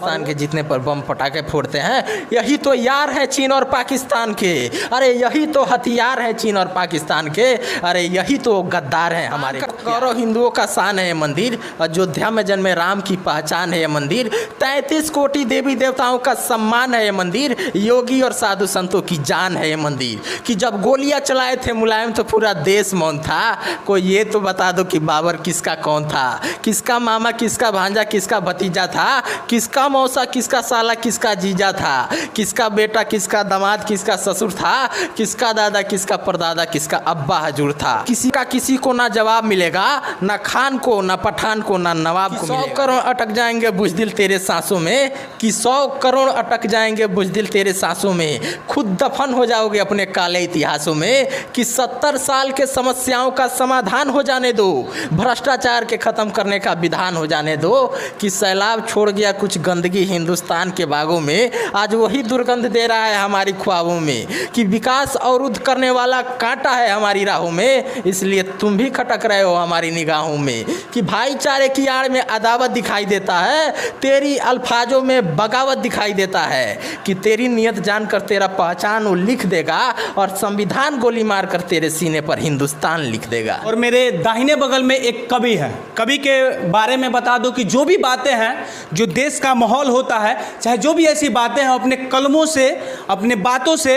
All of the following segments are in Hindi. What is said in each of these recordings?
हिंदुस्तान के जितने पर बम पटाखे फोड़ते हैं, यही तो यार है चीन और पाकिस्तान के। अरे यही तो हथियार है चीन और पाकिस्तान के। अरे यही तो गद्दार हैं हमारे। गौरव हिंदुओं का शान है ये मंदिर, अयोध्या में जन्मे राम की पहचान है ये मंदिर, 33 कोटि देवी देवताओं का सम्मान है ये मंदिर, योगी और साधु संतों की जान है ये मंदिर। कि जब गोलियां चलाए थे मुलायम तो पूरा देश मौन था। कोई ये तो बता दो कि बाबर किसका कौन था, किसका मामा, किसका भांजा, किसका भतीजा था, किसका मौसा, किसका साला, किसका जीजा था, किसका बेटा, किसका दामाद, किसका ससुर था, किसका दादा, किसका परदादा, किसका अब्बा हजूर था। किसी का किसी को ना जवाब मिलेगा, ना खान को, ना पठान को, ना नवाब को। 100 करोड़ अटक जाएंगे बुज़दिल तेरे सांसों में, कि 100 करोड़ अटक जाएंगे बुज़दिल तेरे सांसों में, खुद दफन हो जाओगे अपने काले इतिहासों में। कि 70 साल के समस्याओं का समाधान हो जाने दो, भ्रष्टाचार के ख़त्म करने का विधान हो जाने दो। कि सैलाब छोड़ गया कुछ गंदगी हिंदुस्तान के बागों में, आज वही दुर्गंध दे रहा है हमारी ख्वाबों में। कि विकास अवरुद्ध करने वाला कांटा है हमारी राहों में, इसलिए तुम भी खटक रहे हो हमारी निगाहों में। कि भाईचारे की आड़ में अदावत दिखाई देता है, तेरी अल्फाजों में बगावत दिखाई देता है। कि तेरी नियत जानकर तेरा पहचान वो लिख देगा, और संविधान गोली मारकर तेरे सीने पर हिंदुस्तान लिख देगा। और मेरे दाहिने बगल में एक कवि है, कवि के बारे में बता दो कि जो भी बातें हैं, जो देश का माहौल होता है, चाहे जो भी ऐसी बातें हैं, अपने कलमों से, अपने बातों से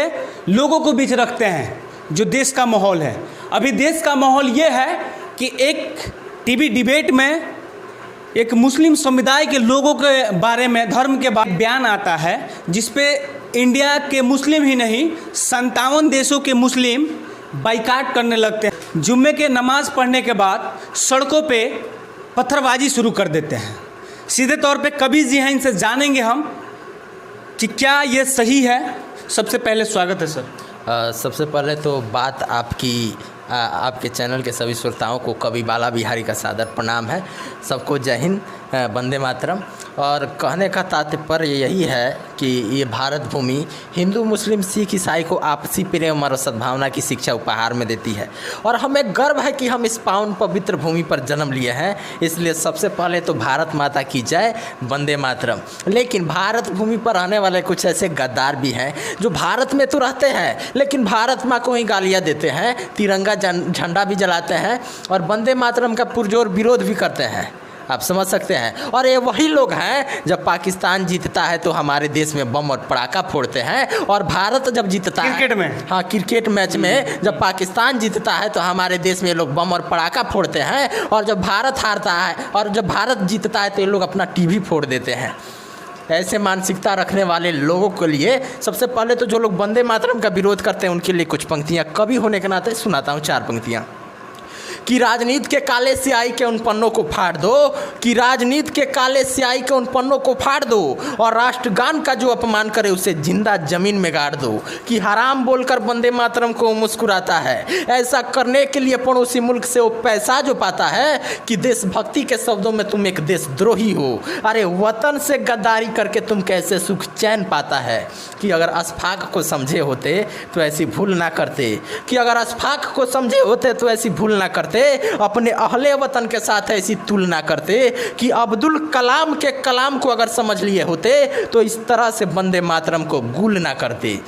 लोगों को बीच रखते हैं। जो देश का माहौल है, अभी देश का माहौल ये है कि एक टीवी डिबेट में एक मुस्लिम समुदाय के लोगों के बारे में, धर्म के बारे में बयान आता है, जिसपे इंडिया के मुस्लिम ही नहीं 57 देशों के मुस्लिम बाइकाट करने लगते हैं। जुम्मे के नमाज़ पढ़ने के बाद सड़कों पे पत्थरबाजी शुरू कर देते हैं। सीधे तौर पे कबीर जी हैं, इनसे जानेंगे हम कि क्या ये सही है। सबसे पहले स्वागत है सर। सबसे पहले तो बात आपके चैनल के सभी श्रोताओं को कवि बाला बिहारी का सादर प्रणाम है। सबको जय हिंद, वंदे मातरम। और कहने का तात्पर्य यही है कि ये भारत भूमि हिंदू, मुस्लिम, सिख, ईसाई को आपसी प्रेम और सद्भावना की शिक्षा उपहार में देती है। और हमें गर्व है कि हम इस पावन पवित्र भूमि पर जन्म लिए हैं। इसलिए सबसे पहले तो भारत माता की जय, वंदे मातरम। लेकिन भारत भूमि पर रहने वाले कुछ ऐसे गद्दार भी हैं जो भारत में तो रहते हैं, लेकिन भारत माँ को ही गालियाँ देते हैं, तिरंगा झंडा भी जलाते हैं और वंदे मातरम का पुरजोर विरोध भी करते हैं। आप समझ सकते हैं। और ये वही लोग हैं जब पाकिस्तान जीतता है तो हमारे देश में बम और पटाखा फोड़ते हैं, और भारत जब जीतता है क्रिकेट में, हाँ क्रिकेट मैच में जब पाकिस्तान जीतता है तो हमारे देश में लोग बम और पटाखा फोड़ते हैं, और जब भारत हारता है और जब भारत जीतता है तो ये लोग अपना टीवी फोड़ देते हैं। ऐसे मानसिकता रखने वाले लोगों के लिए सबसे पहले तो जो लोग वंदे मातरम का विरोध करते हैं उनके लिए कुछ पंक्तियाँ कवि होने के नाते सुनाता हूँ, 4 पंक्तियाँ। कि राजनीति के काले स्याही के उन पन्नों को फाड़ दो, कि राजनीति के काले स्याही के उन पन्नों को फाड़ दो, और राष्ट्रगान का जो अपमान करे उसे जिंदा जमीन में गाड़ दो। कि हराम बोलकर वंदे मातरम को मुस्कुराता है, ऐसा करने के लिए पड़ोसी मुल्क से वो पैसा जो पाता है। कि देशभक्ति के शब्दों में तुम एक देशद्रोही हो, अरे वतन से गद्दारी करके तुम कैसे सुख चैन पाता है। कि अगर अशफाक को समझे होते तो ऐसी भूल ना करते, कि अगर अशफाक को समझे होते तो ऐसी भूल ना करते, अपने अहले वतन के साथ ऐसी तुलना करते। कि अब्दुल कलाम के कलाम को अगर समझ लिए होते तो इस तरह से वंदे मातरम को गुल ना करते।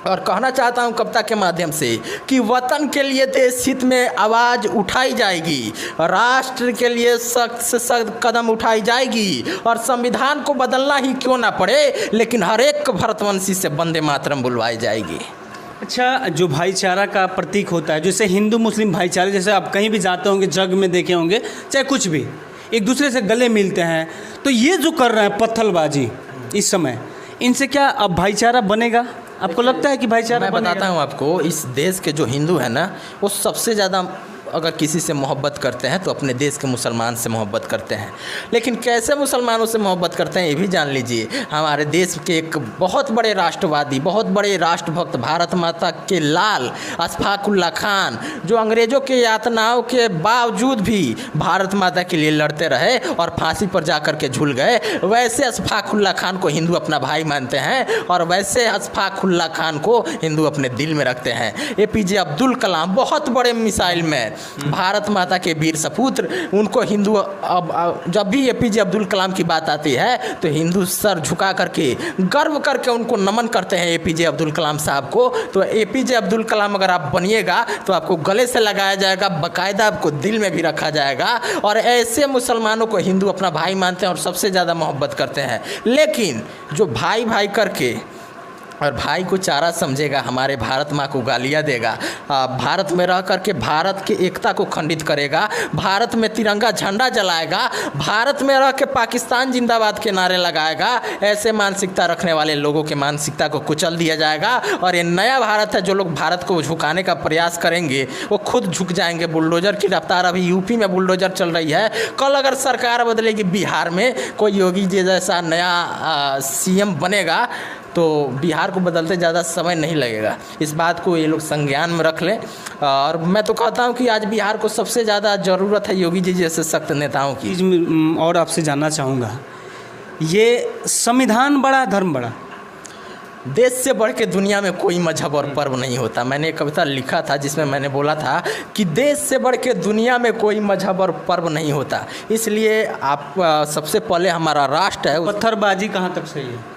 और कहना चाहता हूं कविता के माध्यम से कि वतन के लिए देश हित में आवाज़ उठाई जाएगी, राष्ट्र के लिए सख्त से सख्त कदम उठाई जाएगी, और संविधान को बदलना ही क्यों ना पड़े, लेकिन हर एक भारतवंशी से वंदे मातरम बुलवाई जाएगी। अच्छा, जो भाईचारा का प्रतीक होता है, जैसे हिंदू मुस्लिम भाईचारे, जैसे आप कहीं भी जाते होंगे, जग में देखे होंगे, चाहे कुछ भी, एक दूसरे से गले मिलते हैं। तो ये जो कर रहे हैं पत्थरबाजी इस समय, इनसे क्या अब भाईचारा बनेगा? आपको लगता है कि भाईचारा बनेगा? मैं बताता हूँ आपको, इस देश के जो हिंदू हैं ना, वो सबसे ज़्यादा अगर किसी से मोहब्बत करते हैं तो अपने देश के मुसलमान से मोहब्बत करते हैं। लेकिन कैसे मुसलमानों से मोहब्बत करते हैं ये भी जान लीजिए। हमारे देश के एक बहुत बड़े राष्ट्रवादी, बहुत बड़े राष्ट्रभक्त, भारत माता के लाल अशफाक उल्लाह खान, जो अंग्रेज़ों के यातनाओं के बावजूद भी भारत माता के लिए लड़ते रहे और फांसी पर जाकर के झूल गए, वैसे अशफाक उल्लाह खान को हिंदू अपना भाई मानते हैं, और वैसे अशफाक उल्लाह खान को हिंदू अपने दिल में रखते हैं। APJ अब्दुल कलाम बहुत बड़े मिसाइल में भारत माता के वीर सपूत्र, उनको हिंदू अब जब भी एपीजे अब्दुल कलाम की बात आती है तो हिंदू सर झुका करके गर्व करके उनको नमन करते हैं एपीजे अब्दुल कलाम साहब को। तो एपीजे अब्दुल कलाम अगर आप बनिएगा तो आपको गले से लगाया जाएगा, बाकायदा आपको दिल में भी रखा जाएगा। और ऐसे मुसलमानों को हिंदू अपना भाई मानते हैं और सबसे ज़्यादा मोहब्बत करते हैं। लेकिन जो भाई भाई करके और भाई को चारा समझेगा, हमारे भारत माँ को गालियाँ देगा, भारत में रह करके भारत की एकता को खंडित करेगा, भारत में तिरंगा झंडा जलाएगा, भारत में रह के पाकिस्तान जिंदाबाद के नारे लगाएगा, ऐसे मानसिकता रखने वाले लोगों के मानसिकता को कुचल दिया जाएगा। और ये नया भारत है, जो लोग भारत को झुकाने का प्रयास करेंगे वो खुद झुक जाएंगे। बुलडोजर की रफ्तार, अभी यूपी में बुलडोजर चल रही है, कल अगर सरकार बदलेगी, बिहार में कोई योगी जी जैसा नया सीएम बनेगा तो बिहार को बदलते ज़्यादा समय नहीं लगेगा। इस बात को ये लोग संज्ञान में रख लें। और मैं तो कहता हूँ कि आज बिहार को सबसे ज़्यादा ज़रूरत है योगी जी जैसे सख्त नेताओं की। और आपसे जानना चाहूँगा, ये संविधान बड़ा धर्म बड़ा, देश से बढ़ के दुनिया में कोई मजहब और पर्व नहीं होता। मैंने एक कविता लिखा था जिसमें मैंने बोला था कि देश से बढ़ के दुनिया में कोई मजहब और पर्व नहीं होता। इसलिए आप सबसे पहले हमारा राष्ट्र है। पत्थरबाजी कहाँ तक सही है?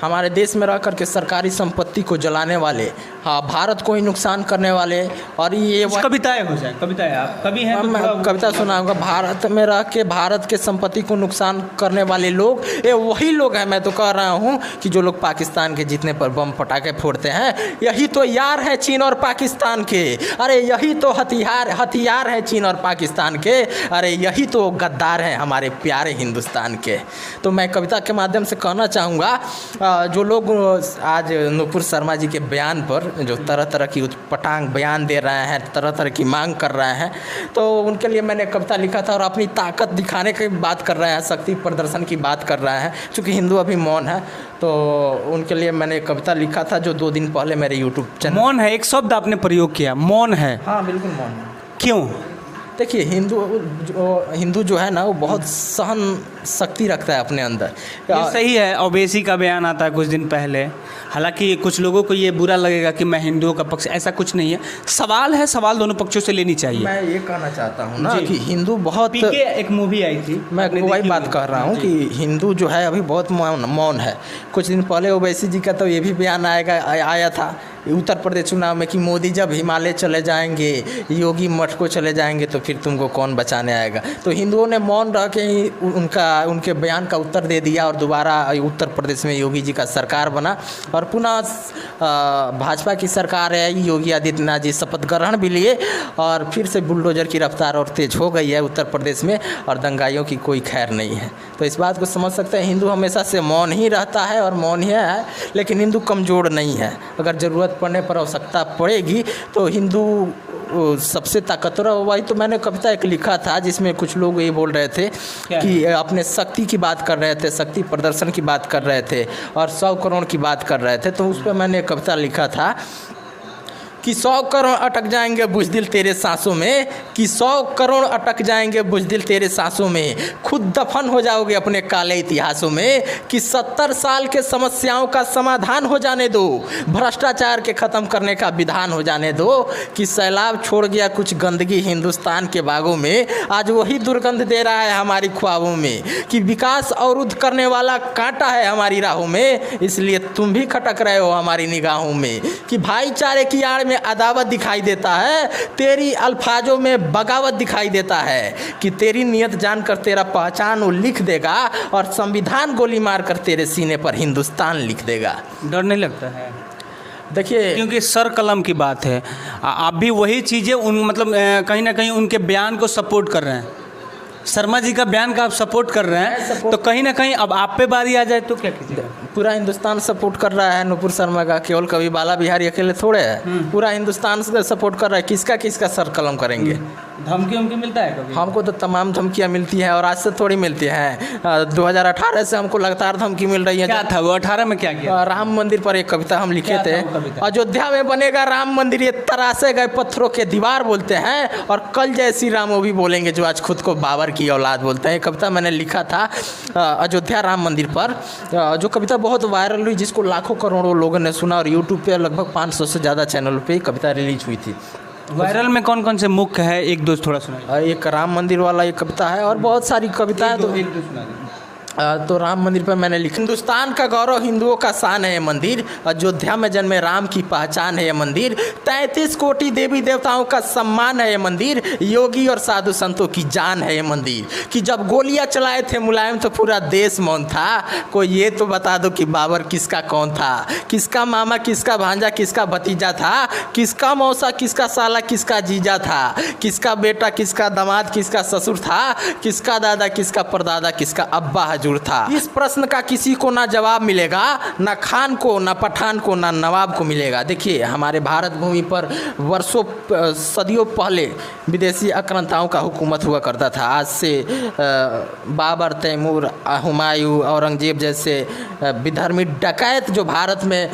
हमारे देश में रह करके सरकारी संपत्ति को जलाने वाले, हाँ, भारत को ही नुकसान करने वाले, और ये कविताएं हो जाए, कविताएं आप कवि हैं तो मैं कविता सुनाऊंगा। भारत में रह के भारत के संपत्ति को नुकसान करने वाले लोग ये वही लोग हैं। मैं तो कह रहा हूँ कि जो लोग पाकिस्तान के जीतने पर बम पटाखे फोड़ते हैं, यही तो यार हैं चीन और पाकिस्तान के। अरे यही तो हथियार हैं चीन और पाकिस्तान के। अरे यही तो गद्दार हैं हमारे प्यारे हिंदुस्तान के। तो मैं कविता के माध्यम से कहना चाहूँगा, जो लोग आज नुपुर शर्मा जी के बयान पर जो तरह तरह की उटपटांग बयान दे रहे हैं, तरह तरह की मांग कर रहे हैं, तो उनके लिए मैंने कविता लिखा था। और अपनी ताकत दिखाने की बात कर रहे हैं, शक्ति प्रदर्शन की बात कर रहे हैं, क्योंकि हिंदू अभी मौन है। तो उनके लिए मैंने कविता लिखा था जो 2 दिन पहले मेरे यूट्यूब चैनल। मौन है, एक शब्द आपने प्रयोग किया, मौन है। हाँ बिल्कुल मौन है। क्यों? देखिए, हिंदू जो है ना, वो बहुत सहन शक्ति रखता है अपने अंदर। ये सही है। ओवैसी का बयान आता है कुछ दिन पहले, हालांकि कुछ लोगों को ये बुरा लगेगा कि मैं हिंदुओं का पक्ष, ऐसा कुछ नहीं है। सवाल है, सवाल दोनों पक्षों से लेनी चाहिए। मैं ये कहना चाहता हूँ ना कि हिंदू बहुत, एक मूवी आई थी, मैं वही बात कर रहा हूँ कि हिंदू जो है अभी बहुत मौन है। कुछ दिन पहले ओवैसी जी का तो ये भी बयान आया था उत्तर प्रदेश चुनाव में कि मोदी जब हिमालय चले जाएंगे, योगी मठ को चले जाएंगे, तो फिर तुमको कौन बचाने आएगा। तो हिंदुओं ने मौन रह के उनके बयान का उत्तर दे दिया और दोबारा उत्तर प्रदेश में योगी जी का सरकार बना और पुनः भाजपा की सरकार है। योगी आदित्यनाथ जी शपथ ग्रहण भी लिए और फिर से बुलडोजर की रफ्तार और तेज हो गई है उत्तर प्रदेश में, और दंगाइयों की कोई खैर नहीं है। तो इस बात को समझ सकते हैं, हिंदू हमेशा से मौन ही रहता है और मौन ही है, लेकिन हिंदू कमज़ोर नहीं है। अगर ज़रूरत पड़ने पर आवश्यकता पड़ेगी तो हिंदू सबसे ताकतवर। वही तो मैंने कविता एक लिखा था जिसमें कुछ लोग ये बोल रहे थे कि अपने शक्ति की बात कर रहे थे, शक्ति प्रदर्शन की बात कर रहे थे और 100 करोड़ की बात कर रहे थे। तो उस पर मैंने कविता लिखा था कि 100 करोड़ अटक जाएंगे बुज़दिल तेरे सांसों में, कि 100 करोड़ अटक जाएंगे बुज़दिल तेरे सांसों में, खुद दफन हो जाओगे अपने काले इतिहासों में, कि 70 साल के समस्याओं का समाधान हो जाने दो, भ्रष्टाचार के ख़त्म करने का विधान हो जाने दो, कि सैलाब छोड़ गया कुछ गंदगी हिंदुस्तान के बागों में, आज वही दुर्गंध दे रहा है हमारी ख्वाबों में, कि विकास अवरुद्ध करने वाला कांटा है हमारी राहों में, इसलिए तुम भी खटक रहे हो हमारी निगाहों में, कि भाईचारे की आड़ में अदावत दिखाई देता है, तेरी अल्फाजों में बगावत दिखाई देता है, कि तेरी नियत जानकर तेरा पहचान वो लिख देगा और संविधान गोली मारकर तेरे सीने पर हिंदुस्तान लिख देगा। डर नहीं लगता है? देखिए, क्योंकि सर कलम की बात है, आप भी वही चीज़ें मतलब कहीं ना कहीं उनके बयान को सपोर्ट कर रहे हैं। शर्मा जी का बयान का आप सपोर्ट कर रहे हैं, तो कहीं ना कहीं अब आप पे बारी आ जाए तो क्या कीजिएगा? पूरा हिंदुस्तान सपोर्ट कर रहा है नुपुर शर्मा का, केवल कवि बाला बिहारी अकेले थोड़े है, पूरा हिंदुस्तान सपोर्ट कर रहा है। किसका सर कलम करेंगे? धमकी उमकी मिलता है कभी? हमको तो तमाम धमकियाँ मिलती हैं और आज से थोड़ी मिलती हैं। 2018 से हमको लगातार धमकी मिल रही है। क्या था वो 18 में क्या किया? राम मंदिर पर एक कविता हम लिखे थे, अयोध्या में बनेगा राम मंदिर, ये तरासे गए पत्थरों के दीवार बोलते हैं, और कल जय श्री राम वो भी बोलेंगे जो आज खुद को बाबर की औलाद बोलते हैं। कविता मैंने लिखा था अयोध्या राम मंदिर पर, जो कविता बहुत वायरल हुई, जिसको लाखों करोड़ों लोगों ने सुना और यूट्यूब पे लगभग 500 से ज़्यादा चैनलों पे कविता रिलीज हुई थी। वायरल में कौन कौन से मुख्य है, एक दो थोड़ा सुनाइए। एक राम मंदिर वाला एक कविता है और बहुत सारी कविताएं तो एक दो सुना दीजिए। तो राम मंदिर पर मैंने लिखा, हिंदुस्तान का गौरव हिंदुओं का शान है ये मंदिर, अयोध्या में जन्मे राम की पहचान है ये मंदिर, 33 कोटि देवी देवताओं का सम्मान है ये मंदिर, योगी और साधु संतों की जान है ये मंदिर। कि जब गोलियां चलाए थे मुलायम तो पूरा देश मौन था, कोई ये तो बता दो कि बाबर किसका कौन था, किसका मामा किसका भांजा किसका भतीजा था, किसका मौसा किसका साला किसका जीजा था, किसका बेटा किसका दामाद किसका ससुर था, किसका दादा किसका परदादा किसका अब्बा हजूर था। इस प्रश्न का किसी को ना जवाब मिलेगा, ना खान को ना पठान को ना नवाब को मिलेगा। देखिए हमारे भारत भूमि पर वर्षों सदियों पहले विदेशी आक्रांताओं का हुकूमत हुआ करता था। आज से बाबर, तैमूर, हुमायूं, औरंगजेब जैसे विधर्मी डकैत जो भारत में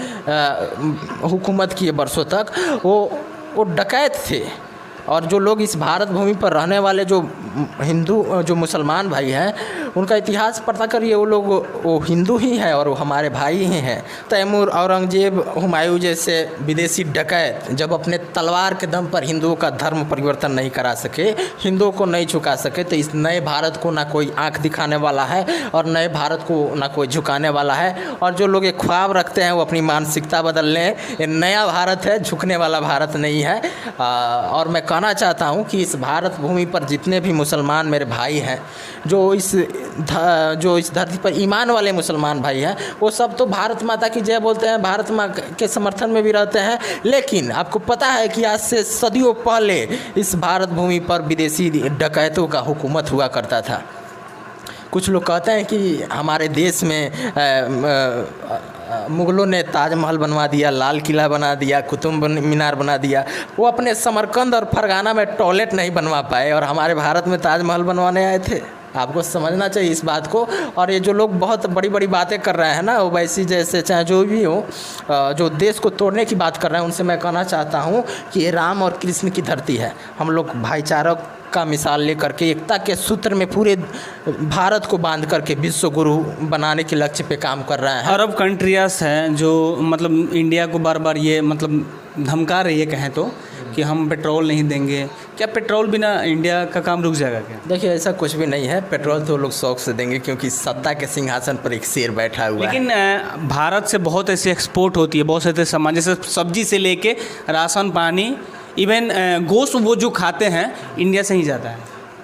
हुकूमत किए वर्षों तक, वो डकैत थे। और जो लोग इस भारत भूमि पर रहने वाले जो हिंदू जो मुसलमान भाई हैं, उनका इतिहास पता करिए, वो लोग वो हिंदू ही हैं और वो हमारे भाई ही हैं। तैमूर, औरंगजेब, हुमायूं जैसे विदेशी डकैत जब अपने तलवार के दम पर हिंदुओं का धर्म परिवर्तन नहीं करा सके, हिंदुओं को नहीं झुका सके, तो इस नए भारत को ना कोई आंख दिखाने वाला है और नए भारत को ना कोई झुकाने वाला है। और जो लोग ये ख्वाब रखते हैं वो अपनी मानसिकता बदल लें। ये नया भारत है, झुकने वाला भारत नहीं है। और मैं कहना चाहता हूँ कि इस भारत भूमि पर जितने भी मुसलमान मेरे भाई हैं, जो इस धरती पर ईमान वाले मुसलमान भाई हैं, वो सब तो भारत माता की जय बोलते हैं, भारत माँ के समर्थन में भी रहते हैं। लेकिन आपको पता है कि आज से सदियों पहले इस भारत भूमि पर विदेशी डकैतों का हुकूमत हुआ करता था। कुछ लोग कहते हैं कि हमारे देश में मुग़लों ने ताजमहल बनवा दिया, लाल किला बना दिया, कुतुब मीनार बना दिया। वो अपने समरकंद और फरगाना में टॉयलेट नहीं बनवा पाए और हमारे भारत में ताजमहल बनवाने आए थे। आपको समझना चाहिए इस बात को। और ये जो लोग बहुत बड़ी बड़ी बातें कर रहे हैं ना, ओवैसी जैसे चाहे जो भी हो, जो देश को तोड़ने की बात कर रहे हैं, उनसे मैं कहना चाहता हूँ कि ये राम और कृष्ण की धरती है। हम लोग भाईचारा का मिसाल लेकर के एकता के सूत्र में पूरे भारत को बांध करके विश्व गुरु बनाने के लक्ष्य पे काम कर रहे हैं। अरब कंट्रियास हैं जो मतलब इंडिया को बार बार ये मतलब धमका रही है, कहें तो, कि हम पेट्रोल नहीं देंगे। क्या पेट्रोल बिना इंडिया का काम रुक जाएगा क्या? देखिए ऐसा कुछ भी नहीं है, पेट्रोल तो लोग शौक से देंगे क्योंकि सत्ता के सिंहासन पर एक शेर बैठा हुआ है। लेकिन भारत से बहुत ऐसी एक्सपोर्ट होती है, बहुत से ऐसे सामान जैसे सब्जी से लेके राशन पानी, इवन गोश्त वो जो खाते हैं इंडिया से ही जाता है।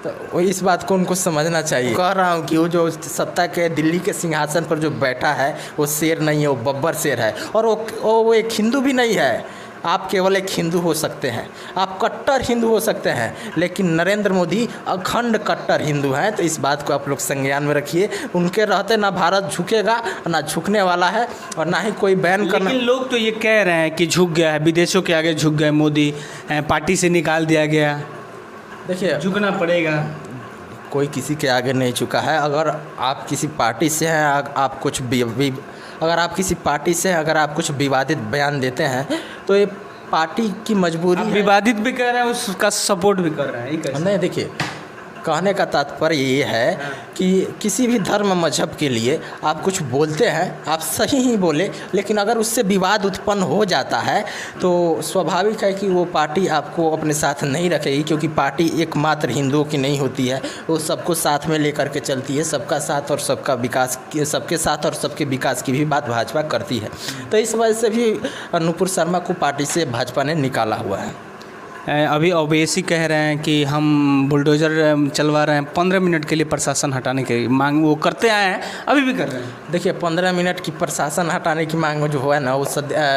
तो इस बात को उनको समझना चाहिए। कह रहा हूँ कि वो जो सत्ता के दिल्ली के सिंहासन पर जो बैठा है वो शेर नहीं है, वो बब्बर शेर है। और वो एक हिंदू भी नहीं है। आप केवल एक हिंदू हो सकते हैं, आप कट्टर हिंदू हो सकते हैं, लेकिन नरेंद्र मोदी अखंड कट्टर हिंदू हैं। तो इस बात को आप लोग संज्ञान में रखिए। उनके रहते ना भारत झुकेगा, ना झुकने वाला है और ना ही कोई बैन करना। लेकिन लोग तो ये कह रहे हैं कि झुक गया है, विदेशों के आगे झुक गए मोदी, पार्टी से निकाल दिया गया। देखिए झुकना पड़ेगा। कोई किसी के आगे नहीं झुका है। अगर आप किसी पार्टी से हैं, आप कुछ अगर आप किसी पार्टी से अगर आप कुछ विवादित बयान देते हैं तो ये पार्टी की मजबूरी है। विवादित भी कर रहे हैं, उसका सपोर्ट भी कर रहे हैं। नहीं, देखिए कहने का तात्पर्य ये है कि किसी भी धर्म मजहब के लिए आप कुछ बोलते हैं, आप सही ही बोले, लेकिन अगर उससे विवाद उत्पन्न हो जाता है तो स्वाभाविक है कि वो पार्टी आपको अपने साथ नहीं रखेगी, क्योंकि पार्टी एकमात्र हिंदुओं की नहीं होती है, वो सबको साथ में लेकर के चलती है। सबका साथ और सबका विकास, सबके साथ और सबके विकास की भी बात भाजपा करती है। तो इस वजह से भी नुपुर शर्मा को पार्टी से भाजपा ने निकाला हुआ है। अभी ओवैसी कह रहे हैं कि हम बुलडोज़र चलवा रहे हैं, 15 मिनट के लिए प्रशासन हटाने की मांग वो करते आए हैं, अभी भी कर रहे हैं। देखिए 15 मिनट की प्रशासन हटाने की मांग जो है ना, वो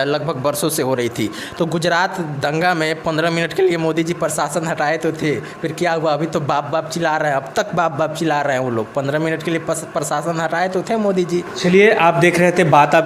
लगभग वर्षों से हो रही थी। तो गुजरात दंगा में 15 मिनट के लिए मोदी जी प्रशासन हटाए तो थे, फिर क्या हुआ? अभी तो बाप बाप चिल्ला रहे हैं, अब तक बाप बाप चिल्ला रहे हैं वो लोग। 15 मिनट के लिए प्रशासन हटाए तो थे मोदी जी। चलिए, आप देख रहे थे बात आप